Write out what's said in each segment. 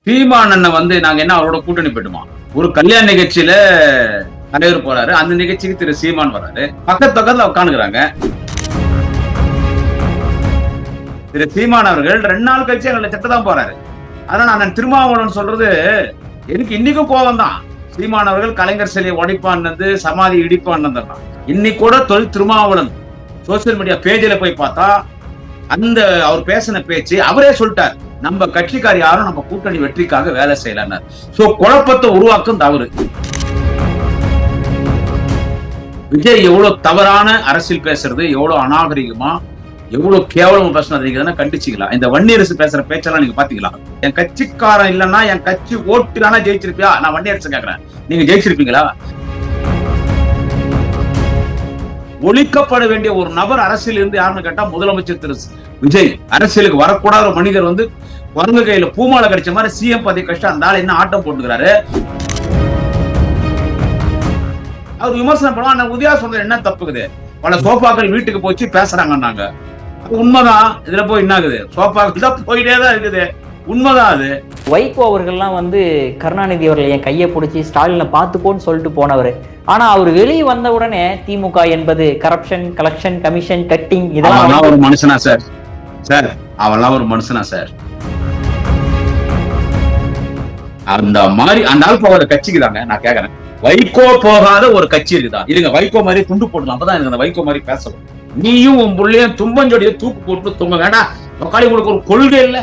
சீமான் வந்து நாங்க என்ன அவரோட கூட்டணி போயிட்டுமா? ஒரு கல்யாண நிகழ்ச்சியில தலைவர் போறாரு, அந்த நிகழ்ச்சிக்கு திரு சீமான் வராரு, பக்கத்துல உட்காந்துக்கிறாங்க. திரு சீமான் அவர்கள் 2 நாள் கழிச்சு எங்களை திட்டதான் போறாரு. ஆனா நான் திருமாவளவன் சொல்றது எனக்கு இன்னைக்கும் கோபம் தான். சீமான் அவர்கள் கலைஞர் சிலையை உடைப்பான்னு சமாதி இடிப்பான்னு இன்னைக்கு கூட திருமாவளவன் சோசியல் மீடியா பேஜ்ல போய் பார்த்தா அந்த அவர் பேசின பேச்சு அவரே சொல்லிட்டார், நம்ம கட்சிக்கார் யாரும் நம்ம கூட்டணி வெற்றிக்காக வேலை செய்யலன்னார். சோ குழப்பத்தை உருவாக்கும் தவறு. விஜய் எவ்வளவு தவறான அரசியல் பேசுறது, எவ்வளவு அநாகரிகமா, எவ்வளவு கேவலமா பேசினதுன்னா கண்டிச்சுக்கலாம். இந்த வன்னியரசு பேசுற பேச்செல்லாம் நீங்க பாத்தீங்களா? என் கட்சிக்காரன் இல்லன்னா என் கட்சி ஓட்டுலானா ஜெயிச்சிருப்பியா? நான் வன்னியரசு கேக்குறேன், நீங்க ஜெயிச்சிருப்பீங்களா? ஒழிக்கப்பட வேண்டிய ஒரு நபர் அரசியல் இருந்து யாருன்னு கேட்டா முதலமைச்சர் திரு விஜய். அரசியலுக்கு வரக்கூடாத ஒரு மனிதர் குரங்கு கையில பூமாலை கிடைச்ச மாதிரி சிஎம் பதவி கஷ்டம் அந்த ஆள் என்ன ஆட்டம் போட்டுக்கிறாரு. அவர் விமர்சனம் பண்ணுவாங்க. உதயா சொன்னது என்ன தப்புக்குது? பல சோபாக்கள் வீட்டுக்கு போச்சு பேசுறாங்கன்னாங்க. உண்மைதான். இதுல போய் என்ன ஆகுது? சோபாக்கள் தான் போயிட்டே தான் இருக்குது. உண்மைதான் அது. வைகோ அவர்கள்லாம் கருணாநிதி அவர்கள் என் கையை பிடிச்சி ஸ்டாலினை பார்த்துக்கோன்னு சொல்லிட்டு போனவர். ஆனா அவர் வெளியே வந்த உடனே திமுக என்பது கரப்ஷன், கலெக்ஷன், கமிஷன், கட்டிங் இதெல்லாம் ஒரு மனுஷனா சார்? சார் அவெல்லாம் ஒரு மனுஷனா சார்? அந்த மாதிரி அந்த ஆள் போகாத கட்சிக்கு தாங்க நான் கேக்குறேன். வைகோ போகாத ஒரு கட்சி இருக்குதா? இருங்க, வைகோ மாதிரி துண்டு போடலாம். அப்பதான் எனக்கு அந்த வைகோ மாதிரி பேசணும். நீயும் உன் புள்ளையும் தும்பஞ்சொடிய தூக்கு போட்டு தூங்க வேண்டாம். உங்களுக்கு ஒரு கொள்கை இல்ல.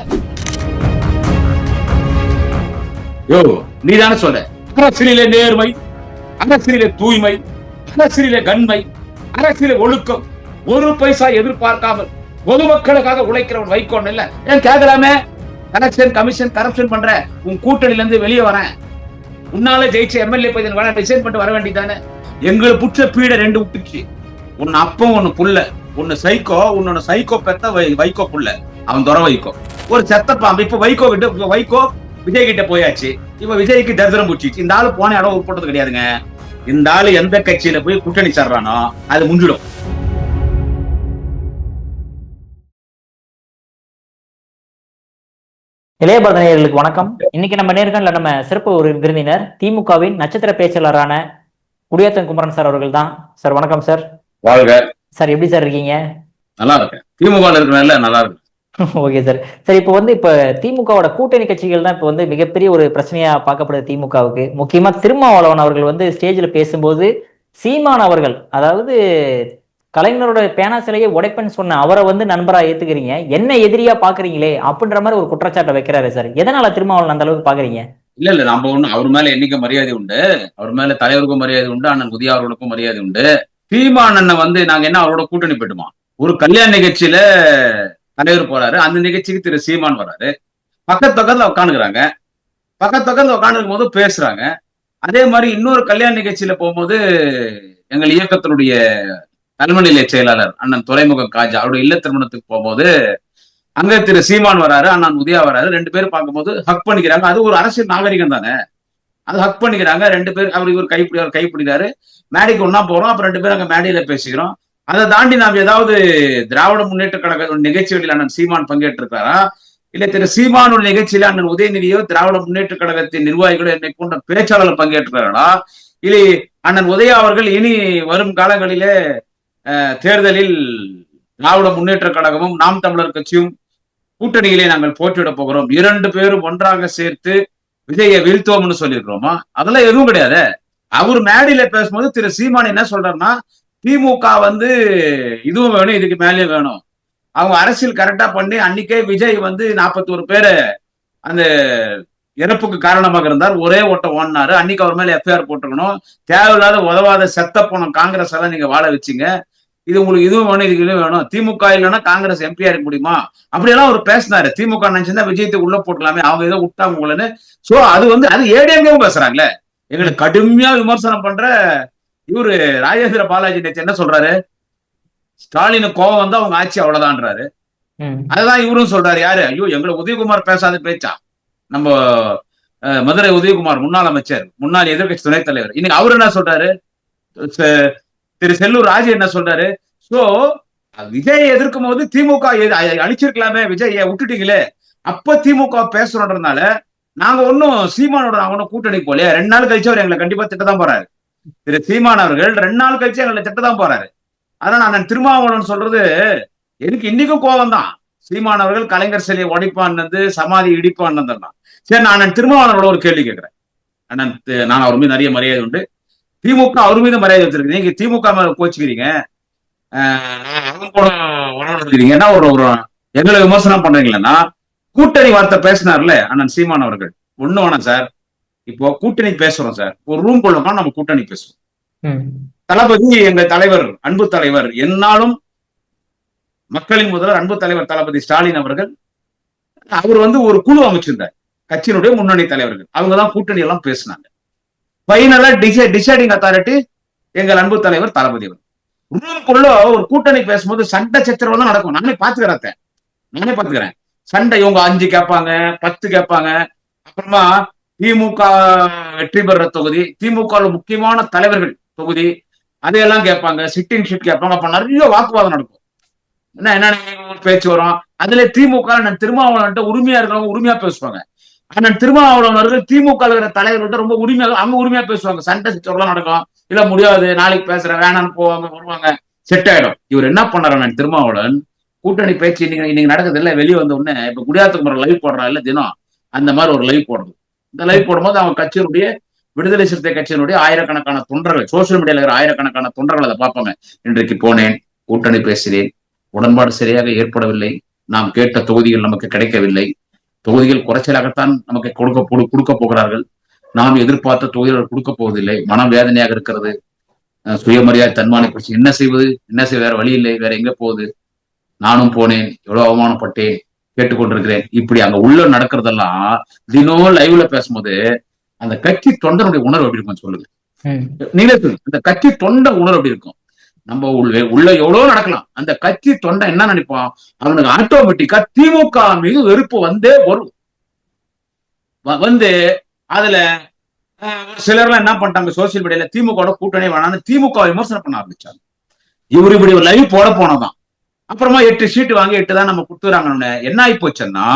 யோ நீ தானே சொல்ற அரசியலிலே நேர்மை, அரசியலிலே தூய்மை, அரசியலிலே கண்மை, அரசியலிலே ஒழுக்கம், ஒரு பைசா எதிர்பார்க்காமல் பொதுமக்களுக்காக உழைக்கிறவன் வைகோன்னு இல்ல. ஏன் கேட்கலாமே? கலெக்ஷன், கமிஷன், கரப்ஷன் பண்ற உன் கூட்டணியில இருந்து வெளியே வரேன், உன்னால ஜெயிச்ச எம்எல்ஏ பையன் வேணா டிசைன் பண்ணிட்டு வர வேண்டியதானே? எங்களுக்கு புற்ற பீட 2 விட்டுச்சு. ஒன்னு அப்பம், ஒன்னு புள்ள. ஒன்னு சைக்கோ, உன்னோட சைக்கோ பெத்த வைகோ புள்ள. அவன் துற வைகோ ஒரு செத்த பாம்பு. இப்ப வைகோ கிட்ட வைகோ விஜய் கிட்ட போயாச்சு. இப்ப விஜய்க்கு தரித்திரம் பூச்சிச்சு. இந்த ஆளு போன இடம் உட்பட்டது கிடையாதுங்க. இந்த ஆளு எந்த கட்சியில போய் கூட்டணி சேர்றானோ அது முடிஞ்சிடும். இளையபாரத நேயர்களுக்கு வணக்கம். இன்னைக்கு நம்ம நேர்காணல நம்ம சிறப்பு ஒரு விருந்தினர் திமுகவின் நட்சத்திர பேச்சாளரான குடியாத்தம் குமரன் சார் அவர்கள் தான். சார் வணக்கம் சார். வாழ்க சார். எப்படி சார் இருக்கீங்க? நல்லா இருக்கேன். திமுக இருக்கிறனால நல்லா இருக்கு. Okay sir. சார் இப்ப இப்ப திமுகவோட கூட்டணி கட்சிகள் தான் இப்ப மிகப்பெரிய ஒரு பிரச்சனையா பார்க்கப்படுது திமுகவுக்கு. முக்கியமா திருமாவளவன் அவர்கள் ஸ்டேஜ்ல பேசும்போது சீமான் அவர்கள், அதாவது கலைஞரோட பேனா சிலையை உடைப்பேன்னு சொன்ன அவரை நண்பரா ஏத்துக்கிறீங்க, என்ன எதிரியா பாக்குறீங்களே அப்படின்ற மாதிரி ஒரு குற்றச்சாட்டை வைக்கிறாரு சார். எதனால திருமாவளவன் அந்த அளவுக்கு பாக்குறீங்க? இல்ல நம்ம ஒண்ணு அவர் மேல என்னைக்கு மரியாதை உண்டு, அவர் மேல தலைவருக்கும் மரியாதை உண்டு, அண்ணன் உதயா அவர்களுக்கும் மரியாதை உண்டு. சீமான் நாங்க என்ன அவரோட கூட்டணி போயிட்டுமா? ஒரு கல்யாண நிகழ்ச்சியில தலைவர் போறாரு, அந்த நிகழ்ச்சிக்கு திரு சீமான் வராரு, பக்கத்துல உட்காந்துக்கிறாங்க. பக்கத்துல உட்காந்துருக்கும் போது பேசுறாங்க. அதே மாதிரி இன்னொரு கல்யாண நிகழ்ச்சியில போகும்போது எங்கள் இயக்கத்தினுடைய தலைமை நிலைய செயலாளர் அண்ணன் துறைமுக காஜா அவருடைய இல்ல திருமணத்துக்கு போகும்போது அங்க திரு சீமான் வராரு, அண்ணன் உதயா வராரு. 2 பேரும் பார்க்கும்போது ஹக் பண்ணிக்கிறாங்க. அது ஒரு அரசியல் நாகரிகம் தானே. அது ஹக் பண்ணிக்கிறாங்க 2 பேர். அவர் இவர் கைப்பிடிக்கிறாரு. மேடைக்கு ஒன்னா போறோம். அப்புறம் 2 பேரும் அங்க மேடையில பேசிக்கிறோம். அதை தாண்டி நாம் ஏதாவது திராவிட முன்னேற்ற கழக நிகழ்ச்சிகளில் அண்ணன் சீமான் பங்கேற்றிருக்காரா, இல்ல திரு சீமானோட நிகழ்ச்சியில அண்ணன் உதயநிதியோ திராவிட முன்னேற்ற கழகத்தின் நிர்வாகிகளோ என்னை போன்ற பேச்சாளர்கள் பங்கேற்கிறார்களா, இல்லை அண்ணன் உதயா அவர்கள் இனி வரும் காலங்களிலே தேர்தலில் திராவிட முன்னேற்ற கழகமும் நாம் தமிழர் கட்சியும் கூட்டணியிலே நாங்கள் போட்டியிட போகிறோம், 2 பேரும் ஒன்றாக சேர்த்து விஜயை வீழ்த்துவோம்னு சொல்லியிருக்கிறோமா? அதெல்லாம் எதுவும் கிடையாது. அவர் மேடையில பேசும்போது திரு சீமான் என்ன சொல்றாருன்னா, திமுக இதுவும் வேணும், இதுக்கு மேலேயும் வேணும். அவங்க அரசியல் கரெக்டா பண்ணி அன்னைக்கே விஜய் 41 பேரை அந்த இறப்புக்கு காரணமாக இருந்தார். ஒரே ஓட்டம் ஓடினாரு. அன்னைக்கு அவர் மேல எஃப்ஐஆர் போட்டுக்கணும். தேவையில்லாத உதவாத செத்த போன காங்கிரஸ் எல்லாம் நீங்க வாழ வச்சீங்க. இது உங்களுக்கு இதுவும் வேணும், இதுக்கு இதுவும் வேணும். திமுக இல்லைன்னா காங்கிரஸ் எம்பியா இருக்க முடியுமா? அப்படியெல்லாம் அவர் பேசினாரு. திமுக நினைச்சிருந்தா விஜயத்துக்கு உள்ள போட்டுக்கலாமே, அவங்க ஏதோ விட்டாங்க உங்களுன்னு. சோ அது ஏடிஎம்கேவும் பேசுறாங்களே. எங்களுக்கு கடுமையா விமர்சனம் பண்ற இவரு ராஜேந்திர பாலாஜி நேற்று என்ன சொல்றாரு? ஸ்டாலின் கோவம் வந்தா அவங்க ஆட்சி அவ்வளவுதான்றாரு. அதுதான் இவரும் சொல்றாரு. யாரு? ஐயோ எங்களை உதயகுமார் பேசாத பேச்சா? நம்ம மதுரை உதயகுமார் முன்னாள் அமைச்சர், முன்னாள் எதிர்கட்சி துணைத் தலைவர். இன்னைக்கு அவரு என்ன சொல்றாரு? திரு செல்லூர் ராஜு என்ன சொல்றாரு? சோ விஜய் எதிர்க்கும் போது திமுக அழிச்சிருக்கலாமே, விஜய் விட்டுட்டீங்களே. அப்ப திமுக பேசுறதுனால நாங்க ஒன்னும் சீமானோட நாங்க ஒன்னும் கூட்டணி போலையே. 2 நாள் கழிச்சு அவர் எங்களை கண்டிப்பா திட்டதான் போறாரு. திரு சீமான் அவர்கள் 2 நாள் கழிச்சு எங்களை திட்டதான் போறாரு. அதனால நான் திருமாவளவன் சொல்றது எனக்கு இன்னைக்கும் கோபம் தான். சீமான் அவர்கள் கலைஞர் சிலையை உடைப்பான்னு சமாதி இடிப்பான்னு தான். சரி, நான் திருமாவளவனோட ஒரு கேள்வி கேட்கிறேன். நான் அவர் மீது நிறைய மரியாதை உண்டு. திமுக அவர் மீது மரியாதை வச்சிருக்கு. நீங்க திமுக மேல கோச்சுக்கிறீங்க, என்ன ஒரு எங்களை விமர்சனம் பண்றீங்களா? கூட்டணி வார்த்தை பேசினார்ல அண்ணன் சீமான் அவர்கள். ஒண்ணு வேணாம் சார், இப்போ கூட்டணி பேசுறோம் சார், ஒரு ரூம் கொள்ளமா நம்ம கூட்டணி பேசுவோம். தளபதி எங்க தலைவர், அன்பு தலைவர், என்னாலும் மக்களின் முதல்வர் அன்பு தலைவர் தளபதி ஸ்டாலின் அவர்கள், அவர் ஒரு குழு அமைச்சிருந்தார், கட்சியினுடைய முன்னணி தலைவர்கள். அவங்கதான் கூட்டணி எல்லாம் பேசினாங்க. பைனலா டிசைடிங் அத்தாரிட்டி எங்கள் அன்பு தலைவர் தளபதி அவர். ரூம்குள்ள ஒரு கூட்டணி பேசும்போது சண்டை சச்சரவு தான் நடக்கும். நானே பாத்துக்கிறேன். சண்டை இவங்க 5 கேட்பாங்க, 10 கேட்பாங்க. அப்புறமா திமுக வெற்றி பெற தொகுதி, திமுக முக்கியமான தலைவர்கள் தொகுதி, அதையெல்லாம் கேட்பாங்க. சிட்டிங் ஷீட் கேட்பாங்க. அப்ப நிறைய வாக்குவாதம் நடக்கும். என்ன பேச்சு வரும். அதுல திமுக திருமாவளவன் உரிமையா இருக்கிறவங்க உரிமையா பேசுவாங்க. அண்ணன் திருமாவளவன் அவர்கள் திமுக இருக்கிற தலைவர்கள்ட்ட ரொம்ப உரிமையா பேசுவாங்க. சண்டை சிச்சரவுலாம் நடக்கும். இல்ல முடியாது, நாளைக்கு பேசுறேன், வேணான்னு போவாங்க, வருவாங்க, செட் ஆயிடும். இவர் என்ன பண்ணாரு அண்ணன் திருமாவளவன், கூட்டணி பேச்சு இன்னைக்கு நடக்குது இல்ல, வெளியே வந்த உடனே இப்ப குடியாத்துக்கு முறை லைவ் போடுறா இல்ல தினம், அந்த மாதிரி ஒரு லைவ் போடுறது. இந்த லைவ் போடும்போது அவங்க கட்சியினுடைய விடுதலை சிறுத்தை கட்சியினுடைய ஆயிரக்கணக்கான தொண்டர்கள், சோசியல் மீடியால இருக்கிற ஆயிரக்கணக்கான தொண்டர்கள் அதை பார்ப்பாங்க. இன்றைக்கு போனேன், கூட்டணி பேசினேன், உடன்பாடு சரியாக ஏற்படவில்லை, நாம் கேட்ட தொகுதிகள் நமக்கு கிடைக்கவில்லை, தொகுதிகள் குறைச்சலாகத்தான் நமக்கு கொடுக்க போகிறார்கள், நாம் எதிர்பார்த்த தொகுதிகள் கொடுக்க போவதில்லை, மனம் வேதனையாக இருக்கிறது, சுயமரியாதை தன்மான பிரச்சனை, என்ன செய்வது, வேற வழி இல்லை, வேற எங்க போகுது, நானும் போனேன், எவ்வளவு அவமானப்பட்டேன், கேட்டுக்கொண்டிருக்கிறேன். இப்படி அங்க உள்ள நடக்கிறதெல்லாம் தினம் லைவ்ல பேசும்போது அந்த கட்சி தொண்டனுடைய உணர்வு எப்படி இருக்கும் சொல்லுங்க. நீங்களே அந்த கட்சி தொண்ட உணர்வு எப்படி இருக்கும். நம்ம உள்ள எவ்வளவு நடக்கலாம், அந்த கட்சி தொண்டை என்ன நினைப்பான், அவனுக்கு ஆட்டோமேட்டிக்கா திமுக மீது வெறுப்பு வந்தே வரும். அதுல சிலர்லாம் என்ன பண்ணிட்டாங்க, சோசியல் மீடியால திமுக கூட்டணி வேணான்னு திமுக விமர்சனம் பண்ண ஆரம்பிச்சாங்க. இவரு இப்படி ஒரு லைவ் போட போனதான். அப்புறமா 8 சீட்டு வாங்கி 8 தான் நம்ம கொடுத்துறாங்க. என்ன ஆகி போச்சுன்னா,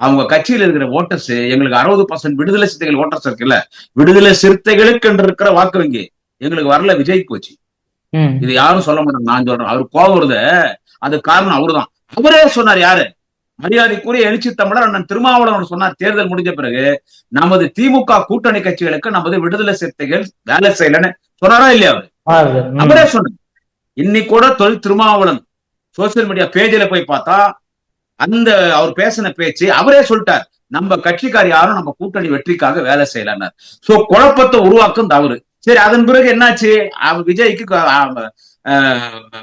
அவங்க கட்சியில இருக்கிற ஓட்டர்ஸ், எங்களுக்கு 60% விடுதலை சிறுத்தைகள் ஓட்டர்ஸ் இருக்குல்ல, விடுதலை சிறுத்தைகளுக்கு என்று இருக்கிற வாக்கு வங்கி எங்களுக்கு வரல, விஜய்க்கு போச்சு. இது யாரும் சொல்ல மாட்டாங்க, நான் சொல்றேன். அவரு கோவம் வருது, அது காரணம் அவருதான். அவரே சொன்னார். யாரு? மரியாதைக்குரிய எழுச்சி தமிழர் அண்ணன் திருமாவளவன் சொன்னார், தேர்தல் முடிஞ்ச பிறகு நமது திமுக கூட்டணி கட்சிகளுக்கு நமது விடுதலை சிறுத்தைகள் வேலை செய்யலன்னு சொன்னாரா இல்லையா? அவரு அவரே சொன்னார். இன்னைக்கு கூட திருமாவளவன் சோசியல் மீடியா பேஜில போய் பார்த்தா அந்த அவர் பேசின பேச்சு அவரே சொல்லிட்டார், நம்ம கட்சிக்கார் யாரும் நம்ம கூட்டணி வெற்றிக்காக வேலை செய்யலன்னார். சோ குழப்பத்தை உருவாக்கும் தவறு. சரி, அதன் பிறகு என்னாச்சு, விஜய்க்கு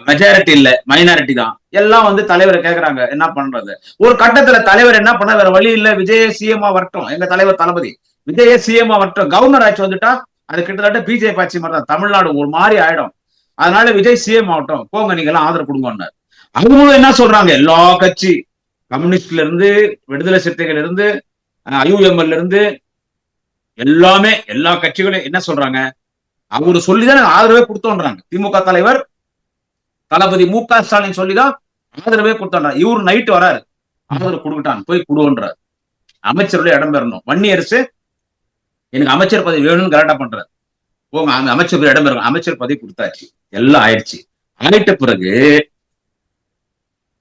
மெஜாரிட்டி இல்ல, மைனாரிட்டி தான். எல்லாம் தலைவரை கேக்குறாங்க, என்ன பண்றது. ஒரு கட்டத்துல தலைவர் என்ன பண்ண, வேற வழி இல்ல, விஜய சிஎம் வரட்டும், எங்க தலைவர் தளபதி விஜய சிஎம் வரட்டும், கவர்னர் ஆட்சி வந்துட்டா அது கிட்டத்தட்ட பிஜேபி ஆட்சி மாதிரி தான், தமிழ்நாடு ஒரு மாதிரி ஆயிடும், அதனால விஜய் சிஎம் ஆகட்டும், போங்க நீங்க எல்லாம் ஆதரவு கொடுங்கன்னாரு. அவங்களும் என்ன சொல்றாங்க, எல்லா கட்சி, கம்யூனிஸ்ட்ல இருந்து, விடுதலை சிறுத்தைகள் இருந்து, ஐயுஎம்எல் இருந்து, எல்லாமே எல்லா கட்சிகளும் என்ன சொல்றாங்க, அவரு சொல்லிதான் ஆதரவே கொடுத்தோன்றாங்க. திமுக தலைவர் தளபதி மு.க. ஸ்டாலின் சொல்லிதான் ஆதரவே கொடுத்தோன்றாங்க. இவரு நைட்டு வராரு, ஆதரவு கொடுக்கிட்டான், போய் கொடுன்றார். அமைச்சருடைய இடம் பெறணும், வன்னியரசு எனக்கு அமைச்சர் பதவி வேணும்னு கரெக்டா பண்றாரு. போங்க, அந்த அமைச்சர் இடம் பெறணும், அமைச்சர் பதவி கொடுத்தாச்சு, எல்லாம் ஆயிடுச்சு. ஆயிட்ட பிறகு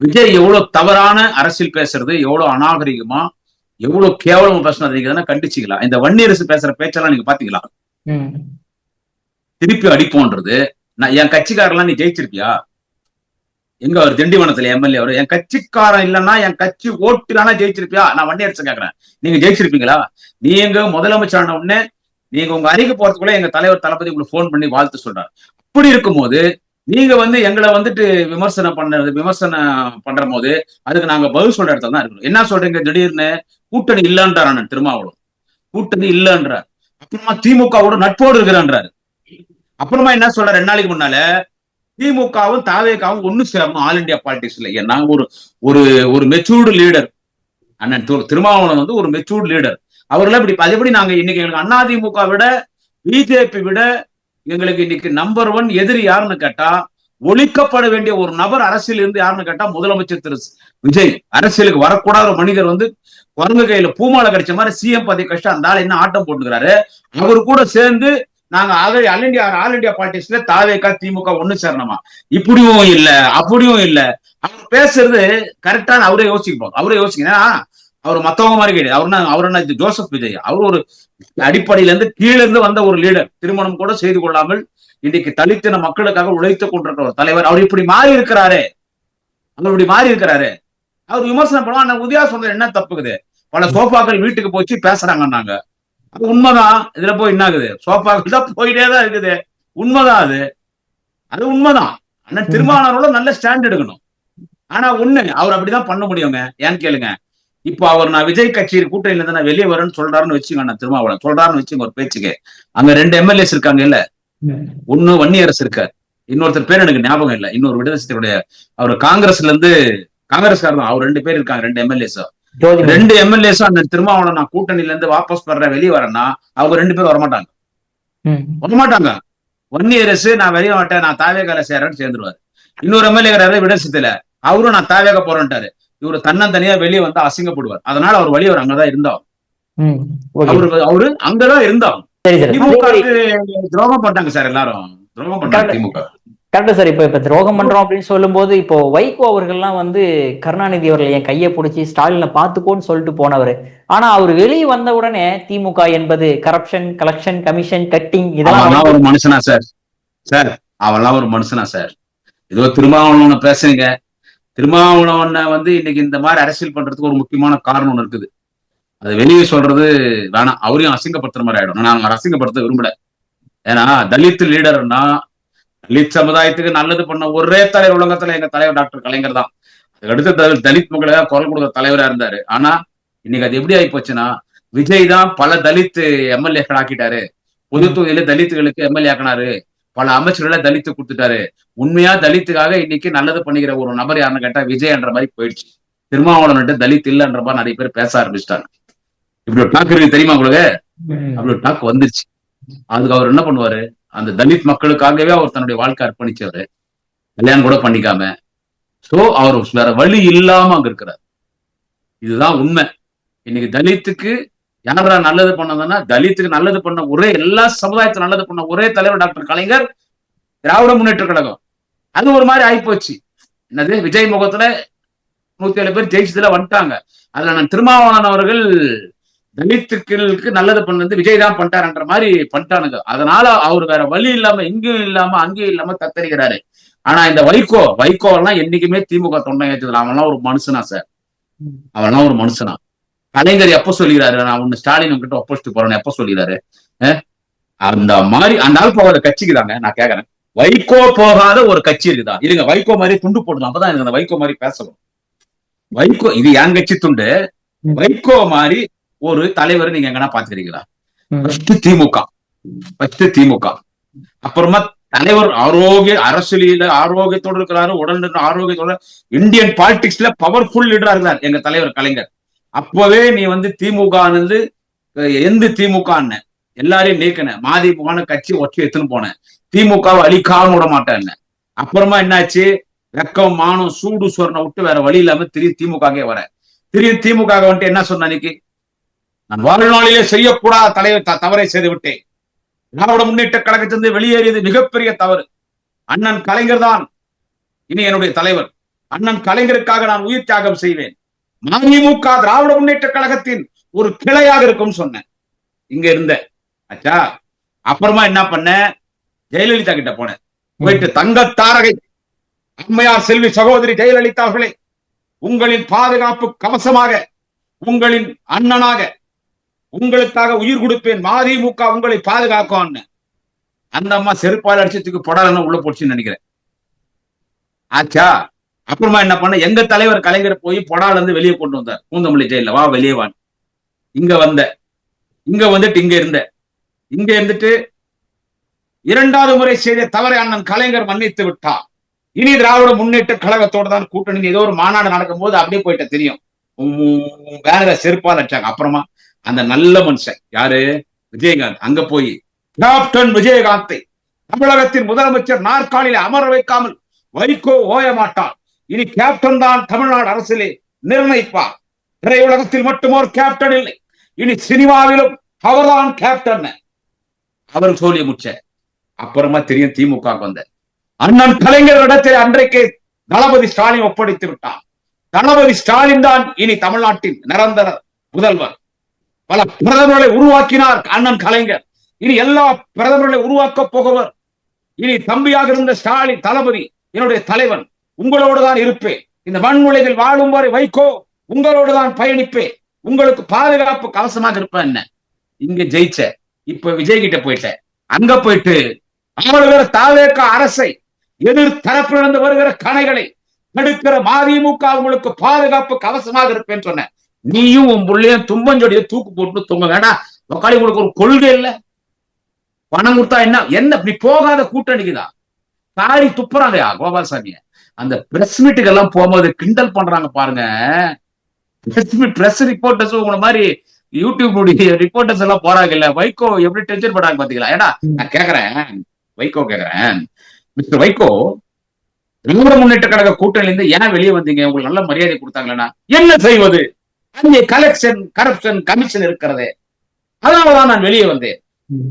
விஜய் எவ்வளவு தவறான அரசியல் பேசுறது, எவ்வளவு அநாகரிகமா, எவ்வளவு கேவலமா பேசுறது, நீங்க கண்டிச்சுக்கலாம். இந்த வன்னியரசு பேசுற பேச்செல்லாம் நீங்க பாத்தீங்களா? திருப்பி அடிப்போன்றது. நான் என் கட்சிக்காரெல்லாம் நீ ஜெயிச்சிருப்பியா? எங்க அவர் திண்டிவனத்துல எம்எல்ஏ, அவர் என் கட்சிக்காரன் இல்லைன்னா என் கட்சி ஓட்டுலானா ஜெயிச்சிருப்பியா? நான் வன்னியரசு கேட்கிறேன், நீங்க ஜெயிச்சிருப்பீங்களா? நீங்க முதலமைச்சரான உடனே நீங்க உங்க அறிக்கை போறதுக்குள்ள எங்க தலைவர் தளபதி உங்களுக்கு போன் பண்ணி வாழ்த்து சொல்றாரு. அப்படி இருக்கும்போது நீங்க எங்களை விமர்சனம் பண்ற போது அதுக்கு நாங்க பதில் சொல்ற இடத்துல தான் இருக்கணும். என்ன சொல்றீங்க, திடீர்னு கூட்டணி இல்லன்றார் அண்ணன் திருமாவளவன், கூட்டணி இல்லன்றார். அப்புறமா திமுகவோட நட்போடு இருக்கிறான்றாரு. அப்புறமா என்ன சொல்ற, 2 நாளைக்கு முன்னால திமுகவும் தாவேகாவும் ஒண்ணு சேரணும் ஆல் இண்டியா பாலிடிக்ஸ்ல. நாங்க ஒரு மெச்சூர்டு லீடர், அண்ணன் திருமாவளவன் ஒரு மெச்சூர்டு லீடர். அவர்கள இப்படி அதேபடி நாங்க இன்னைக்கு எங்களுக்கு அதிமுக விட பிஜேபி விட எங்களுக்கு இன்னைக்கு நம்பர் 1 எதிரி யாருன்னு கேட்டா, ஒழிக்கப்பட வேண்டிய ஒரு நபர் அரசியல் இருந்து யாருன்னு கேட்டா முதலமைச்சர் திரு விஜய். அரசியலுக்கு வரக்கூடாத ஒரு மனிதர் குரங்கு கையில பூமாலை கிடைச்ச மாதிரி சிஎம் பதவி கஷ்டம் அந்த ஆள் என்ன ஆட்டம் போட்டுக்கிறாரு. அவரு கூட சேர்ந்து நாங்க ஆல் இண்டியா பாலிடிக்ஸ்ல தாவேகா திமுக ஒண்ணு சேரணுமா, இப்படியும் இல்ல அப்படியும் இல்ல. அவர் பேசுறது கரெக்டான அவரே யோசிக்கணும். அவரே யோசிக்கணும். அவர் மத்தவங்க மாதிரி கிடையாது. அவர் என்ன ஜோசப் விஜய், அவர் ஒரு அடிப்படையில இருந்து கீழே இருந்து வந்த ஒரு லீடர். திருமணம் கூட செய்து கொள்ளாமல் இன்னைக்கு தலித்தின மக்களுக்காக உழைத்துக் கொண்டிருக்கிற ஒரு தலைவர். அவர் இப்படி மாறி இருக்கிறாரு. அவர் இப்படி மாறி இருக்கிறாரு. அவர் விமர்சனம் பண்ணுவாங்க. உதயா சொன்னது என்ன தப்புக்குது? பல சோஃபாக்கள் வீட்டுக்கு போச்சு பேசுறாங்கன்னாங்க. அது உண்மைதான். இதுல போய் என்ன ஆகுது? சோஃபாக்கள் தான் போயிட்டே தான் இருக்குது. உண்மைதான் அது. அது உண்மைதான். ஆனா திருமாவளவனோட நல்ல ஸ்டாண்ட் எடுக்கணும். ஆனா ஒண்ணு அவர் அப்படிதான் பண்ண முடியுங்க. ஏன்னு கேளுங்க. இப்போ அவர் நான் விஜய் கட்சியில் கூட்டணியில இருந்து நான் வெளியே வரேன்னு சொல்றாருன்னு வச்சுங்க. நான் திருமாவளவன் சொல்றாருன்னு வச்சுங்க ஒரு பேச்சுக்கு. அங்க 2 எம்எல்ஏஸ் இருக்காங்க இல்ல. ஒண்ணு வன்னியரசு இருக்காரு, இன்னொருத்தர் பேர் எனக்கு ஞாபகம் இல்ல. இன்னொரு விடுதலை அவர் காங்கிரஸ்ல இருந்து காங்கிரஸ்காரர் தான். அவர் 2 பேர் இருக்காங்க, 2 எம்எல்ஏஸ். 2 எம்எல்ஏஸும் அந்த திருமாவளவன் நான் கூட்டணியில இருந்து வாபஸ் பெற வெளியே வரேன்னா அவங்க 2 பேரும் வரமாட்டாங்க. வரமாட்டாங்க. வன்னியரசு நான் வெளியே மாட்டேன், நான் தாவேகால சேரேன்னு சேர்ந்துருவாரு. இன்னொரு எம்எல்ஏ விடசத்துல அவரும் நான் தாவேக போறேன்ட்டாரு. இவரு தன்னந்தனியா வெளியே வந்து அசிங்கப்படுவார். அதனால அவர் வழியவர் அங்கதான் இருந்தார். அவரு அங்கதான் இருந்தார். திமுகவுக்கு துரோகம் பண்ணாங்க சார். எல்லாரும் துரோகம் பண்ணாங்க திமுக. Correct sir. இப்ப துரோகம் பண்றோம் அப்படின்னு சொல்லும் போது இப்போ வைகோ அவர்கள்லாம் வந்து கருணாநிதி அவர்கள் என் கையை பிடிச்சி ஸ்டாலினை பார்த்துக்கோன்னு சொல்லிட்டு போனவர். ஆனா அவர் வெளியே வந்த உடனே திமுக என்பது கரப்ஷன், கலெக்ஷன், கமிஷன், கட்டிங் இதெல்லாம் ஒரு மனுஷனா சார்? சார் அவெல்லாம் ஒரு மனுஷனா சார்? ஏதோ திருமாவளவனை பேசுறீங்க. திருமாவளவனை வந்து இன்னைக்கு இந்த மாதிரி அரசியல் பண்றதுக்கு ஒரு முக்கியமான காரணம் ஒண்ணு இருக்குது. அது வெளியே சொல்றது வேணாம். அவரையும் அசிங்கப்படுத்துற மாதிரி ஆயிடும். நான் அசிங்கப்படுத்த விரும்பல. ஏன்னா தலித் லீடர்னா தலித் சமுதாயத்துக்கு நல்லது பண்ண ஒரே தலைவர் உலகத்துல எங்க தலைவர் டாக்டர் கலைஞர் தான். அதுக்கடுத்து தலித் மக்களுக்காக குரல் கொடுத்த தலைவரா இருந்தாரு. ஆனா இன்னைக்கு அது எப்படி ஆகி போச்சுன்னா விஜய் தான் பல தலித் எம்எல்ஏக்கள் ஆக்கிட்டாரு. பொது தொகுதியில தலித்துகளுக்கு எம்எல்ஏ ஆக்கினாரு. பல அமைச்சர்களை தலித்து கொடுத்துட்டாரு. உண்மையா தலித்துக்காக இன்னைக்கு நல்லது பண்ணிக்கிற ஒரு நபர் யாருன்னு கேட்டா விஜய் என்ற மாதிரி போயிடுச்சு. திருமாவளவன் தலித் இல்லைன்ற மாதிரி நிறைய பேர் பேச ஆரம்பிச்சிட்டாங்க. இப்படி ஒரு டாக் இருக்கு தெரியுமா உங்களுக்கு? அப்படி ஒரு டாக் வந்துருச்சு. அதுக்கு அவர் என்ன பண்ணுவாரு? அந்த தலித் மக்களுக்காகவே அவர் தன்னுடைய வாழ்க்கை அர்ப்பணிச்சவரு. கல்யாணம் கூட பண்ணிக்காம. சோ அவர் வேற வழி இல்லாம அங்க இருக்கிறார். இதுதான் உண்மை. இன்னைக்கு தலித்துக்கு யாரா நல்லது பண்ணதுன்னா தலித்துக்கு நல்லது பண்ண ஒரே, எல்லா சமுதாயத்துக்கு நல்லது பண்ண ஒரே தலைவர் டாக்டர் கலைஞர், திராவிட முன்னேற்ற கழகம். அது ஒரு மாதிரி ஆயிப்போச்சு. என்னது விஜய் முகத்துல 107 பேர் ஜெயிச்சதுல வந்துட்டாங்க. அதுல நான் திருமாவளவன் அவர்கள் தலித்துக்களுக்கு நல்லது பண்ணது விஜய் தான் பண்ணிட்டாருன்ற மாதிரி பண்ணிட்டானுங்க. அதனால அவர் வேற வழி இல்லாம இங்கேயும் இல்லாம அங்கேயும் இல்லாம தத்தரிக்கிறாரு. ஆனா இந்த வைகோ எல்லாம் என்னைக்குமே திமுக தொண்டை ஏற்றுதல். அவன்லாம் ஒரு மனுஷனா சார்? அவன்லாம் ஒரு மனுஷனா? கலைஞர் எப்ப சொல்லிக்கிறாரு நான் ஒண்ணு ஸ்டாலின் கிட்ட ஒப்போசிட் போறேன்னு எப்ப சொல்லிக்கிறாரு? அந்த மாதிரி அந்த ஆள் போகாத கட்சிக்கு தாங்க நான் கேக்குறேன். வைகோ போகாத ஒரு கட்சி இருக்குதா? இருங்க, வைகோ மாதிரி துண்டு போடணும். அப்பதான் எனக்கு அந்த வைகோ மாதிரி பேசணும். வைகோ இது என் கட்சி துண்டு. வைகோ மாதிரி ஒரு தலைவர் நீங்க எங்கன்னா பாத்துக்கிறீங்களா? திமுக. அப்புறமா தலைவர் அரசியல ஆரோக்கியத்தோடு இருக்கிறாரு. உடல் ஆரோக்கியத்தோட இந்தியன் பாலிடிக்ஸ்ல பவர்ஃபுல் லீடரா இருக்கிறார் எங்க தலைவர் கலைஞர். அப்பவே நீ வந்து திமுக எந்த திமுக எல்லாரையும் நீக்கின மதிமுக கட்சி ஒற்றி எடுத்துன்னு போனேன். திமுகவை அழிக்காம விட மாட்டேன். அப்புறமா என்னாச்சு? வெக்கம் மானம் சூடு சொரணை விட்டு வேற வழி இல்லாம திமுக வர திமுக வந்துட்டு என்ன சொன்ன அன்னைக்கு? நான் வாழ்நாளிலே செய்யக்கூடாத தவறை செய்து விட்டேன். திராவிட முன்னேற்ற கழகத்திலிருந்து வெளியேறியது மிகப்பெரிய தவறு. அண்ணன் கலைஞர் தான் இனி என்னுடைய தலைவர். அண்ணன் கலைஞருக்காக நான் உயிர் தியாகம் செய்வேன். மதிமுக திராவிட முன்னேற்ற கழகத்தின் ஒரு கிளையாக இருக்கும் சொன்னேன். இங்க இருந்த ஆச்சா. அப்புறமா என்ன பண்ண? ஜெயலலிதா கிட்ட போனேன். போயிட்டு தங்க தாரகை அம்மையார் செல்வி சகோதரி ஜெயலலிதா அவர்களே, உங்களின் பாதுகாப்பு கவசமாக, உங்களின் அண்ணனாக, உங்களுக்காக உயிர் கொடுப்பேன். மதிமுக உங்களை பாதுகாக்கும். அந்த அம்மா செருப்பால் அடிச்சதுக்கு பொடலன்னு உள்ள போச்சுன்னு நினைக்கிறேன். ஆச்சா. அப்புறமா என்ன பண்ண? எங்க தலைவர் கலைஞர் போய் பொடால இருந்து வெளியே கொண்டு வந்தார். பூந்தமல்லி ஜெயில வா வெளியே வான். இங்க வந்துட்டு இங்க இருந்துட்டு 2வது முறை செய்த தவறை அண்ணன் கலைஞர் மன்னித்து விட்டார். இனி திராவிட முன்னேற்ற கழகத்தோட தான் கூட்டணி. ஏதோ ஒரு மாநாடு நடக்கும் போது அப்படியே போயிட்ட தெரியும். வேற செருப்பால் அடிச்சாங்க. அப்புறமா அந்த நல்ல மனுஷன் யாரு? விஜயகாந்த். அங்க போய் கேப்டன் விஜயகாந்தை தமிழகத்தின் முதலமைச்சர் நாற்காலியில அமர வைக்காமல் வைகோ ஓய மாட்டார். இனி கேப்டன் தான் தமிழ்நாடு அரசியலை நிர்ணயிப்பார். திரையுலகத்தில் மட்டும் ஒரு கேப்டன் இல்லை, இனி சினிமாவிலும் அவர்தான் கேப்டன். அவர் சொல்லி முடிச்ச அப்புறமா தெரியும் திமுக வந்த அண்ணன் கலைஞரிடத்தில் அன்றைக்கு தளபதி ஸ்டாலின் ஒப்படைத்து விட்டார். தளபதி ஸ்டாலின் தான் இனி தமிழ்நாட்டின் நிரந்தர முதல்வர். பல பிரதமர்களை உருவாக்கினார் அண்ணன் கலைஞர். இனி எல்லா பிரதமர்களை உருவாக்க போகவர். இனி தம்பியாக இருந்த ஸ்டாலின் தளபதி என்னுடைய தலைவன், உங்களோடு தான் இருப்பேன். இந்த மண்ணுலகில் வாழும் வரை வைகோ உங்களோடு தான் பயணிப்பேன், உங்களுக்கு பாதுகாப்பு கவசமாக இருப்பேன். என்ன இங்க ஜெயிச்ச, இப்ப விஜய் கிட்ட போயிட்ட, அங்க போயிட்டு அவர்கள் தாவேக அரசை எதிர் தரப்பிலிருந்து வருகிற கணைகளை தடுக்கிற மதிமுக உங்களுக்கு பாதுகாப்பு கவசமாக இருப்பேன்னு சொன்ன. நீயும் உன் புள்ளையும் தும்பஞ்சொடியை தூக்கு போட்டு தூங்க வேண்டாம். உங்களுக்கு ஒரு கொள்கை இல்ல, பணம் கொடுத்தா என்ன நீ போகாத கூட்டணிக்குதான் தாடி துப்புறாங்கயா கோபால்சாமிய. அந்த பிரஸ் மீட்டுக்கு எல்லாம் போகும்போது கிண்டல் பண்றாங்க பாருங்க. பிரஸ் ரிப்போர்ட்டர்ஸ் உங்களை மாதிரி யூடியூப் ரிப்போர்ட்டர்ஸ் எல்லாம் போறாங்க இல்ல, வைகோ எப்படி டென்ஷன் பண்றாங்க பாத்தீங்களா? ஏன்னா நான் கேக்குறேன், வைகோ கேக்குறேன், மிஸ்டர் வைகோ திராவிட முன்னேற்ற கழக கூட்டணியில இருந்து ஏன் வெளியே வந்தீங்க? உங்களுக்கு நல்ல மரியாதை கொடுத்தாங்களா? என்ன செய்வது? அங்கே கலெக்ஷன் கரப்ஷன் கமிஷன் இருக்கிறது, அதனாலதான் நான் வெளியே வந்தேன்.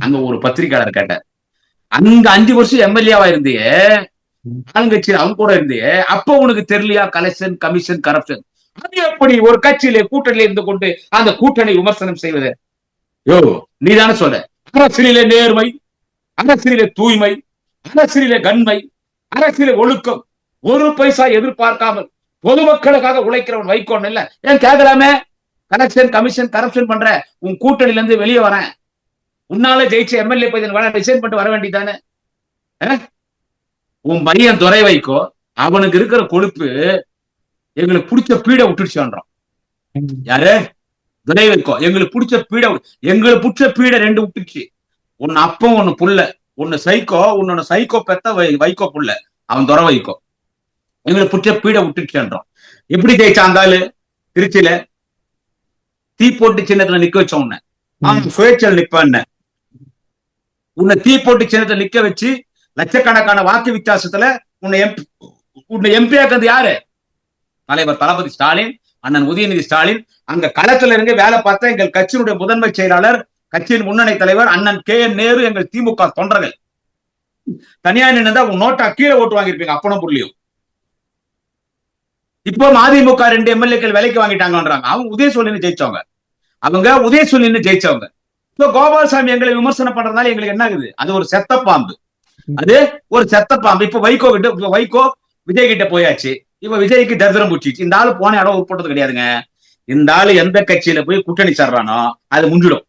அங்க ஒரு பத்திரிகையாளர் கேட்டார், அங்க 5 வருஷம் எம்எல்ஏவா இருந்தியே, ஆளுங்கட்சியில் அவங்க கூட இருந்தியே, அப்ப உனக்கு தெரியலையா கலெக்ஷன் கமிஷன் கரப்ஷன்? அது எப்படி ஒரு கட்சியிலே கூட்டணியில இருந்து கொண்டு அந்த கூட்டணி விமர்சனம் செய்வது? யோ நீதானே சொல்ற, அரசியலிலே நேர்மை, அரசியலிலே தூய்மை, அரசியலிலே கண்மை, அரசியலே ஒழுக்கம், ஒரு பைசா எதிர்பார்க்காமல் பொதுமக்களுக்காக உழைக்கிறவன் வைகோன் இல்ல. ஏன் கேட்கலாமே, கலெக்ஷன் கமிஷன் கரப்ஷன் பண்ற உன் கூட்டணியில இருந்து வெளியே வரேன், உன்னால ஜெயிச்ச எம்எல்ஏ பையன் டிசைன் பண்ணிட்டு வர வேண்டியதானே? உன் பையன் துறை வைக்கோ, அவனுக்கு இருக்கிற கொழுப்பு எங்களுக்கு பிடிச்ச பீடை விட்டுடுச்சான். யாரு? துரை வைக்கோ. எங்களுக்கு பிடிச்ச பீடை, எங்களுக்கு பிடிச்ச பீடை 2 விட்டுச்சு. ஒன்னு அப்பம் ஒன்னு புள்ள, ஒன்னு சைக்கோ, இன்னொன்னு சைக்கோ பெத்த வைக்கோ புள்ள, அவன் துறை வைக்கோ. எங்களுக்கு பிடிச்ச பீடை விட்டுடுச்சான். எப்படி ஜெயிச்சாந்தாலு? திருச்சியில தீ போட்டு சின்னத்துல நிக்க வச்ச உன்ன, அவன் சுயேட்சையில் நிப்பான். உன்னை தீ போட்டு சின்னத்துல நிக்க வச்சு லட்சக்கணக்கான வாக்கு வித்தியாசத்துல உன்னை எம்பி ஆக்குறது யாரு? தலைவர் தளபதி ஸ்டாலின், அண்ணன் உதயநிதி ஸ்டாலின். அங்க களத்துல இருந்து வேலை பார்த்த எங்கள் கட்சியினுடைய முதன்மை செயலாளர், கட்சியின் முன்னணி தலைவர் அண்ணன் KN நேரு, எங்கள் திமுக தொண்டர்கள். தனியா நின்று உங்க நோட்டா கீழே ஓட்டு வாங்கியிருப்பீங்க அப்பனும் புள்ளியும். இப்போ மதிமுக 2 எம்எல்ஏக்கள் விலைக்கு வாங்கிட்டாங்கன்றாங்க. அவங்க உதயசூரியன் ஜெயிச்சவங்க, அவங்க உதயசூரியன் ஜெயிச்சவங்க. கோபால்சாமி எங்களை விமர்சனம் பண்றதுனால எங்களுக்கு என்ன ஆகுது? அது ஒரு செத்த பாம்பு, அது ஒரு செத்த பாம்பு. இப்ப வைகோ கிட்ட, வைகோ விஜய் கிட்ட போயாச்சு. இப்ப விஜய்க்கு தரித்திரம் பூச்சிச்சு. இந்த ஆளு போன இடம் உட்பட்டது கிடையாதுங்க. இந்த ஆளு எந்த கட்சியில போய் கூட்டணி சேர்றானோ அது முடிஞ்சிடும்.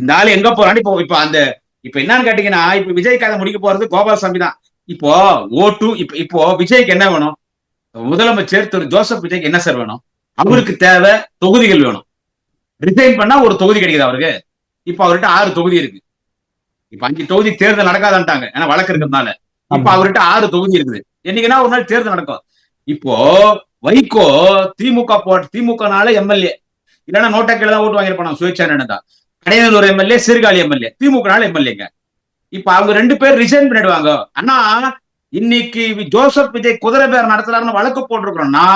இந்த ஆளு எங்க போறான்னு இப்ப அந்த இப்ப என்னன்னு கேட்டீங்கன்னா, இப்ப விஜய் கதை முடிக்க போறது கோபால்சாமி தான். இப்போ ஓட்டு இப்போ விஜய்க்கு என்ன வேணும்? முதலமைச்சர் திரு ஜோசப் விஜய்க்கு என்ன சார் வேணும்? அவருக்கு தேவை தொகுதிகள் வேணும். ரிசைன் பண்ணா ஒரு தொகுதி கிடைக்குது அவருக்கு. இப்ப அவர்கிட்ட 6 தொகுதி இருக்கு. இப்ப 5 தொகுதி தேர்தல் நடக்காதான்ட்டாங்க, ஏன்னா வழக்கு இருக்கிறதுனால. இப்ப அவர்கிட்ட 6 தொகுதி இருக்குது. என்னைக்குன்னா ஒரு நாள் தேர்தல் நடக்கும். இப்போ வைகோ திமுகனால எம்எல்ஏ, இல்லைன்னா நோட்டா கீழே தான் ஓட்டு வாங்கியிருப்பான் சுயேட்சை தான். கடையனூர் எம்எல்ஏ, சீர்காழி எம்எல்ஏ, திமுகனால எம்எல்ஏங்க. இப்ப அவங்க 2 பேர் ரிசைன் பண்ணிடுவாங்க. ஆனா இன்னைக்கு ஜோசப் விஜய் குதிரை பேர் நடத்துறாருன்னு வழக்கு போட்டிருக்கிறோம்னா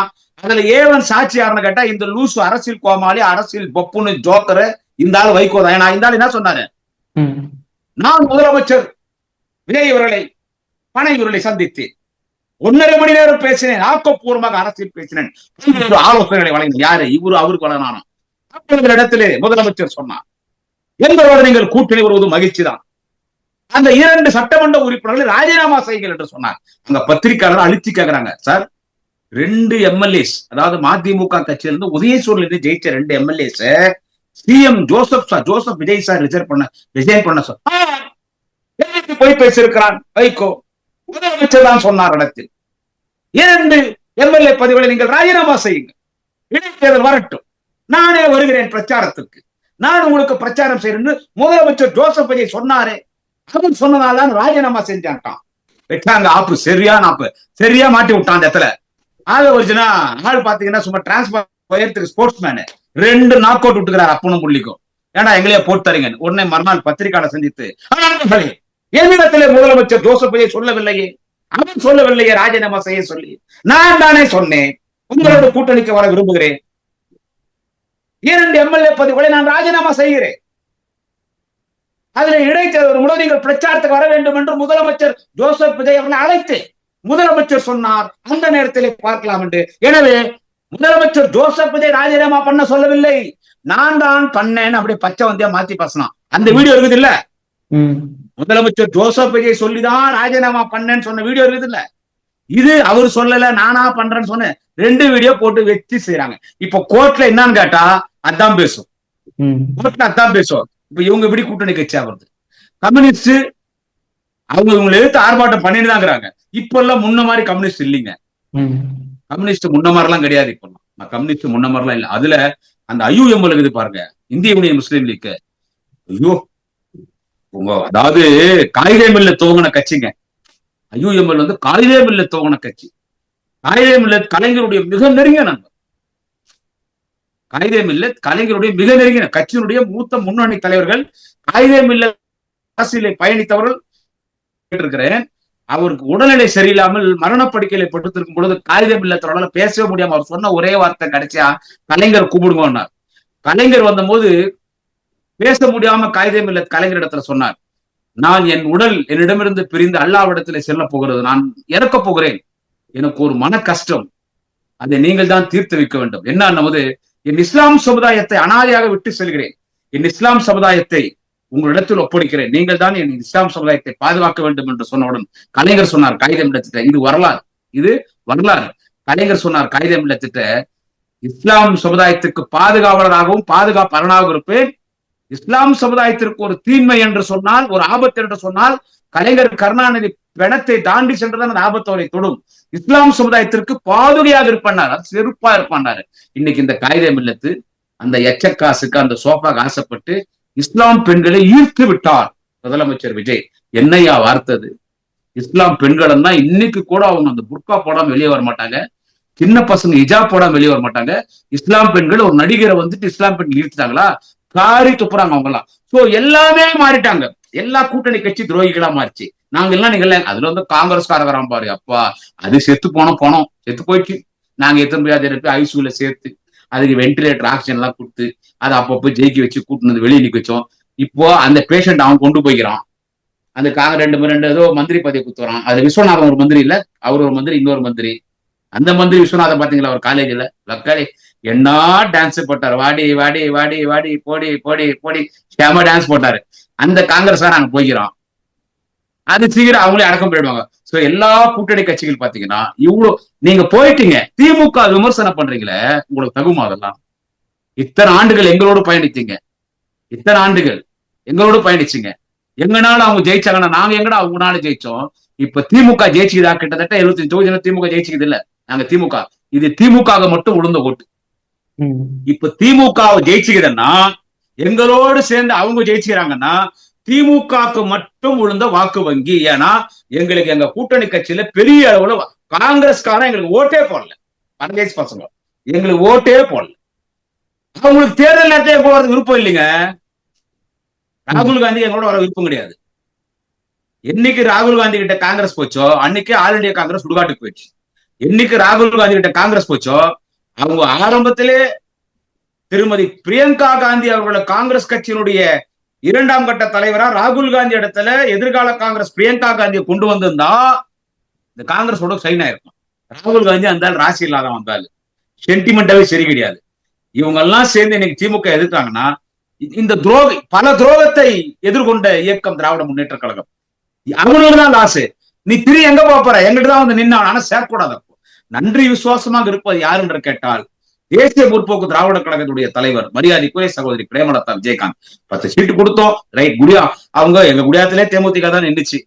அதுல ஏவன் சாட்சி யாருன்னு கேட்டா இந்த லூசு அரசியல் கோமாளி, அரசியல் பொப்புன்னு ஜோக்கரு இந்த ஆள் வைகோ தான். ஏன்னா இந்த ஆள் என்ன சொன்னாரு, நான் முதலமைச்சர் விஜய் அவர்களை பனையூரில் சந்தித்து 1.5 மணி நேரம் பேசினேன், ஆக்கப்பூர்வமாக அரசியல் பேசினேன், ஆலோசனைகளை வழங்கினேன். யாரு இவரு? அவருக்கு வழங்கினானோ இடத்திலே முதலமைச்சர் சொன்னார், எங்களோட நீங்கள் கூட்டணி வருவது மகிழ்ச்சி தான், அந்த 2 சட்டமன்ற உறுப்பினர்களை ராஜினாமா செய்யுங்கள் என்று சொன்னார். அங்க பத்திரிகையாளர் அழிச்சு கேட்கிறாங்க, சார் 2 எம்எல்ஏஸ், அதாவது மதிமுக கட்சியிலிருந்து உதயசூரிலிருந்து ஜெயிச்ச 2 MLAs CM Joseph Vijay sir resign பண்ண சொன்னார். போய் பேசியிருக்கிறான் வைகோ. முதலமைச்சர் தான் சொன்னார் இடத்தில் 2 எம்எல்ஏ பதவிகளை நீங்கள் ராஜினாமா செய்யுங்கள், இடைத்தேர்தல் வரட்டும், நானே வருகிறேன் பிரச்சாரத்துக்கு, நான் உங்களுக்கு பிரச்சாரம் செய்யறேன் முதலமைச்சர் ஜோசப் விஜய் சொன்னாரே, அவன் சொன்னதால்தான் ராஜினாமா செஞ்சான்ட்டான். வெட்டாங்க ஆப்பு, சரியான ஆப்பு, சரியா மாட்டி விட்டான் அந்த இடத்துல. ஆளு ஒரிஜினா ஆள் பாத்தீங்கன்னா சும்மா transfer sportsman 2 knock out விட்டுக்கிறார் அப்பனும் புள்ளிக்கும். ஏன்னா எங்களையே போட்டு தரீங்க. உடனே மறுநாள் பத்திரிகையாளர் சந்தித்து, என்னிடத்திலே முதலமைச்சர் ஜோசப் விஜய் சொல்லவில்லையே, அவன் சொல்லவில்லையே ராஜினாமா செய்ய சொல்லி, நான் தானே சொன்னேன் உங்களோட கூட்டணிக்கு வர விரும்புகிறேன். 2 எம்எல்ஏ பதவிகளை நான் ராஜினாமா செய்கிறேன். அதுல இடைத்தேர்தல் மூலம் நீங்கள் பிரச்சாரத்துக்கு வர வேண்டும் என்று முதலமைச்சர் ஜோசப் விஜய் அவர்களை அழைத்து முதலமைச்சர் சொன்னார், அந்த நேரத்தில் பார்க்கலாம் என்று. எனவே முதலமைச்சர் ஜோசப் விஜய் ராஜினாமா பண்ண சொல்லவில்லை, நான் தான் பண்ணேன் அப்படி பச்சை வந்தியா மாத்தி பேசலாம். அந்த வீடியோ இருக்குது இல்ல, முதலமைச்சர் ஜோசப் விஜய் சொல்லிதான் ராஜினாமா பண்ணேன்னு சொன்ன வீடியோ இருக்குது இல்ல. இது அவர் சொல்லல, நானா பண்றேன்னு சொன்ன 2 வீடியோ போட்டு வச்சு செய்யறாங்க. இப்ப கோர்ட்ல என்னன்னு கேட்டா அதான் பேசும், கோர்ட்ல அதான் பேசும். இப்ப இவங்க எப்படி கூட்டணி கட்சியா வருது? கம்யூனிஸ்ட் அவங்க இவங்களை எடுத்து ஆர்ப்பாட்டம் பண்ணிட்டு தான் இருக்கிறாங்க. இப்ப எல்லாம் முன்ன மாதிரி கம்யூனிஸ்ட் இல்லைங்க. கம்யூனிஸ்ட் முன்ன மாதிரிலாம் கிடையாது. இப்ப கம்யூனிஸ்ட் முன்ன மாதிரிலாம் இல்ல. அதுல அந்த IUML இருக்குது பாருங்க, இந்திய யூனியன் முஸ்லீம் லீக். ஐயோ, அதாவது காகிதே மில்ல துவங்கின கட்சிங்க. IUML வந்து காகிதே மில்ல துவங்கின கட்சி. காகிதே மில்லத் கலைஞருடைய மிக நெருங்கிய நண்பர். காகிதே மில்லத் கலைஞருடைய மிக நெருங்கிய கட்சியினுடைய மூத்த முன்னணி தலைவர்கள். காகிதே மில்லத் அரசியலை பயணித்தவர்கள் இருக்கிறேன். அவருக்கு உடல்நிலை சரியில்லாமல் மரணப்படுக்கையில படுத்திருக்கும் பொழுது காகிதே மில்லத்தோட பேசவே முடியாம அவர் சொன்ன ஒரே வார்த்தை கிடைச்சா கலைஞர் கூப்பிடுங்கன்னார். கலைஞர் வந்த போது பேச முடியாம காகிதே மில்லத் கலைஞரிடத்துல சொன்னார், நான் என் உடல் என்னிடமிருந்து பிரிந்து அல்லாவிடத்திலே செல்ல போகிறது, நான் இறக்க போகிறேன், எனக்கு ஒரு மன கஷ்டம், அதை நீங்கள் தான் தீர்த்து வைக்க வேண்டும். என்ன, என் இஸ்லாம் சமுதாயத்தை அனாதையாக விட்டு செல்கிறேன், என் இஸ்லாம் சமுதாயத்தை உங்களிடத்தில் ஒப்படைக்கிறேன், நீங்கள் தான் என் இஸ்லாம் சமுதாயத்தை பாதுகாக்க வேண்டும் என்று சொன்னவுடன் கலைஞர் சொன்னார் காகிதே மில்லத்திட்ட, இது வரலாறு, இது வரலாறு. கலைஞர் சொன்னார் காகிதே மில்லத்திட்ட, இஸ்லாம் சமுதாயத்துக்கு பாதுகாவலராகவும் பாதுகாப்பாளராகவும் இருப்பேன், இஸ்லாம் சமுதாயத்திற்கு ஒரு தீன்மை என்று சொன்னால், ஒரு ஆபத்து என்று சொன்னால், கலைஞர் கருணாநிதி பிணத்தை தாண்டி சென்றுதான் அந்த ஆபத்து அவரை தொடும், இஸ்லாம் சமுதாயத்திற்கு பாதுகையாக இருப்பார், செருப்பா இருப்பார். இன்னைக்கு இந்த காகிதே மில்லத்து அந்த எச்சக்காசுக்கு அந்த சோஃபாக்கு ஆசைப்பட்டு இஸ்லாம் பெண்களை ஈர்த்து விட்டார் முதலமைச்சர் விஜய். என்னையா வார்த்தது? இஸ்லாம் பெண்கள் தான் இன்னைக்கு கூட அவங்க அந்த புர்கா போடாம வெளியே வர மாட்டாங்க, சின்ன பசங்க ஹிஜாப் போடாம வெளியே வர மாட்டாங்க. இஸ்லாம் பெண்கள் ஒரு நடிகரை வந்துட்டு இஸ்லாம் பெண்கள் ஈர்த்துட்டாங்களா, காரி துப்புறாங்க அவங்க எல்லாம். சோ எல்லாமே மாறிட்டாங்க, எல்லா கூட்டணி கட்சி துரோகிகளா மாறிச்சு. நாங்க எல்லாம் நீங்க அதுல வந்து காங்கிரஸ்காரங்கறாம் பாரு, அப்பா அது செத்து போனோம், செத்து போயிடுச்சு. நாங்க எத்தனை பேர் அதை ஐசியூல சேர்த்து அதுக்கு வென்டிலேட்டர் ஆக்சிஜன் எல்லாம் கொடுத்து அதை அப்பப்போ ஜெயிக்க வச்சு கூட்டினது வெளியே நிக்க வச்சோம். இப்போ அந்த பேஷண்ட் அவன் கொண்டு போய்க்கிறான், அந்த ரெண்டு ஏதோ மந்திரி பதவி குத்துறான். அது விஸ்வநாதன் ஒரு மந்திரி இல்ல, அவர் ஒரு மந்திரி, இன்னொரு மந்திரி. அந்த மந்திரி விஸ்வநாதன் பாத்தீங்களா அவர் காலேஜ்ல லக்காளி என்ன டான்ஸ் போட்டாரு, வாடி வாடி வாடி வாடி போடி போடி போடி செம டான்ஸ் போட்டாரு. அந்த காங்கிரஸா நாங்க போய்க்கிறோம், அது சீக்கிரம் அவங்களே அடக்கம் பண்ணிடுவாங்க. சோ எல்லா கூட்டணி கட்சிகள் பாத்தீங்கன்னா இவ்வளவு நீங்க போயிட்டீங்க, திமுக விமர்சனம் பண்றீங்களே, உங்களுக்கு தகுமா? அதெல்லாம் இத்தனை ஆண்டுகள் எங்களோடு பயணித்தீங்க, இத்தனை ஆண்டுகள் எங்களோடு பயணிச்சீங்க, எங்கனால அவங்க ஜெயிச்சாங்கன்னா நாங்க எங்கடா அவங்கனால ஜெயிச்சோம். இப்ப திமுக ஜெயிச்சுக்குதா? கிட்டத்தட்ட 75 தொகுதியில திமுக ஜெயிச்சுக்குது இல்ல. நாங்க திமுக, இது திமுக மட்டும் விழுந்த ஓட்டு. இப்ப திமுக ஜெயிச்சுக்குதுன்னா எங்களோடு சேர்ந்து அவங்க ஜெயிச்சுக்கிறாங்கன்னா திமுகவுக்கு மட்டும் விழுந்த வாக்கு வங்கி. ஏன்னா எங்களுக்கு எங்க கூட்டணி கட்சியில பெரிய அளவுல காங்கிரஸ்காரன் எங்களுக்கு ஓட்டே போடல, பரதேசி பசங்க எங்களுக்கு ஓட்டே போடல. அவங்களுக்கு தேர்தல் நேரத்தை போறது விருப்பம் இல்லைங்க. ராகுல் காந்தி எங்களோட வர விருப்பம் கிடையாது. என்னைக்கு ராகுல் காந்தி கிட்ட காங்கிரஸ் போச்சோ அன்னைக்கு ஆல் இண்டியா காங்கிரஸ் சுடுகாட்டுக்கு போயிடுச்சு. என்னைக்கு ராகுல் காந்தி கிட்ட காங்கிரஸ் போச்சோ அவங்க ஆரம்பத்திலே திருமதி பிரியங்கா காந்தி அவர்களை காங்கிரஸ் கட்சியினுடைய 2ஆம் கட்ட தலைவரா ராகுல் காந்தி இடத்துல எதிர்கால காங்கிரஸ் பிரியங்கா காந்தியை கொண்டு வந்திருந்தா இந்த காங்கிரஸோட சைன் ஆயிருக்கும். ராகுல் காந்தி அந்த ராசி இல்லாத வந்தாலும் சென்டிமெண்டாவே சரி கிடையாது. இவங்க எல்லாம் சேர்ந்து இன்னைக்கு திமுக எதிர்த்தாங்கன்னா இந்த பல துரோகத்தை எதிர்கொண்ட இயக்கம் திராவிட முன்னேற்ற கழகம், அவங்களுக்கு தான் லாசு. நீ எங்க போற, எங்கிட்ட தான் வந்து நின்னா, ஆனா சேர்க்கூடாது. நன்றி விசுவாசமாக இருப்பது யார் என்று கேட்டால் தேசிய முற்போக்கு திராவிட கழகத்துடைய தலைவர் மரியாதைக்குரிய சகோதரி பிரேமலதா விஜயகாந்த். 10 சீட்டு கொடுத்தோம், ரைட். குடியா அவங்க எங்க குடியாத்திலே தேமுதிக தான் நின்றுச்சு,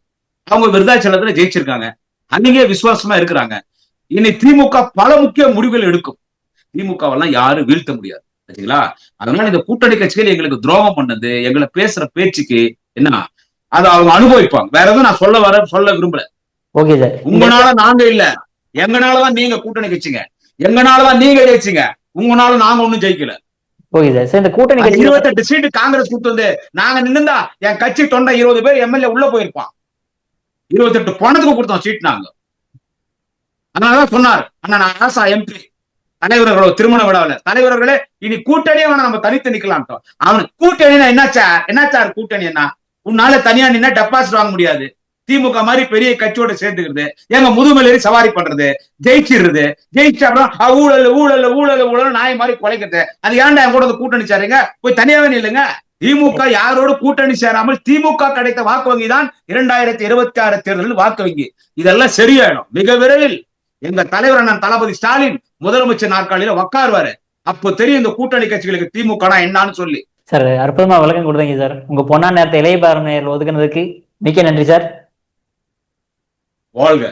அவங்க விருதாச்சலத்துல ஜெயிச்சிருக்காங்க, அன்னைக்கே விசுவாசமா இருக்கிறாங்க. இனி திமுக பல முக்கிய முடிவுகள் எடுக்கும், திமுகவெல்லாம் யாரும் வீழ்த்த முடியாது. சரிங்களா? அதனால இந்த கூட்டணி கட்சிகள் எங்களுக்கு துரோகம் பண்ணது, எங்களை பேசுற பேச்சுக்கு என்ன அதை அவங்க அனுபவிப்பாங்க. வேற எதுவும் நான் சொல்ல விரும்பல. ஓகே சார், உங்களால நாங்க இல்ல, எங்கனாலதான் நீங்க கூட்டணி கட்சிங்க, எங்கனாலதான் நீங்க ஜெயிச்சிங்க, உங்களால நாங்க ஒண்ணும் ஜெயிக்கல. ஓகே சார், இந்த கூட்டணி 28 சீட்டு காங்கிரஸ் கூட்டு வந்து நாங்க நின்னுந்தா என் கட்சி தொண்டை 20 பேர் எம்எல்ஏ உள்ள போயிருப்பான். 28 பணத்துக்கு கொடுத்தோம் சீட் நாங்க. அதனாலதான் சொன்னார் அண்ணா நான் ஆசா எம்பி, தலைவர்களோ திருமண விழாவில் தலைவர்களே இனி கூட்டணியே வேணா நம்ம தனித்து நிக்கலாம்ட்டோம். அவனுக்கு கூட்டணினா என்னாச்சா கூட்டணி என்ன? உன்னால தனியா நின்னா டெபாசிட் வாங்க முடியாது. திமுக மாதிரி பெரிய கட்சியோட சேர்த்துக்கிறது, எங்க முதுமலேறி சவாரி பண்றது, ஜெயிச்சிடுறது, ஜெயிச்ச அப்புறம் ஊழல் ஊழல் ஊழல் ஊழல் நாய் மாதிரி குலைக்கிறது. அது ஏன்டா என் கூட கூட்டணி சேருங்க? போய் தனியாவே இல்லைங்க. திமுக யாரோடு கூட்டணி சேராமல் திமுக கிடைத்த வாக்கு வங்கி தான் 2026 தேர்தலில் வாக்கு வங்கி. இதெல்லாம் சரியாயிடும் மிக விரைவில். எங்க தலைவர் அண்ணன் தளபதி ஸ்டாலின் முதலமைச்சர் நாற்காலியில உட்காருவாரு. அப்போ தெரியும் இந்த கூட்டணி கட்சிகளுக்கு திமுக என்னன்னு சொல்லி. சார் அற்புதமா விளக்கம் கொடுத்தீங்க சார். உங்க பொன்னான நேரத்தை இளைய பாரதியார் ஒதுக்குனதுக்கு மிக்க நன்றி சார். வாழ்க.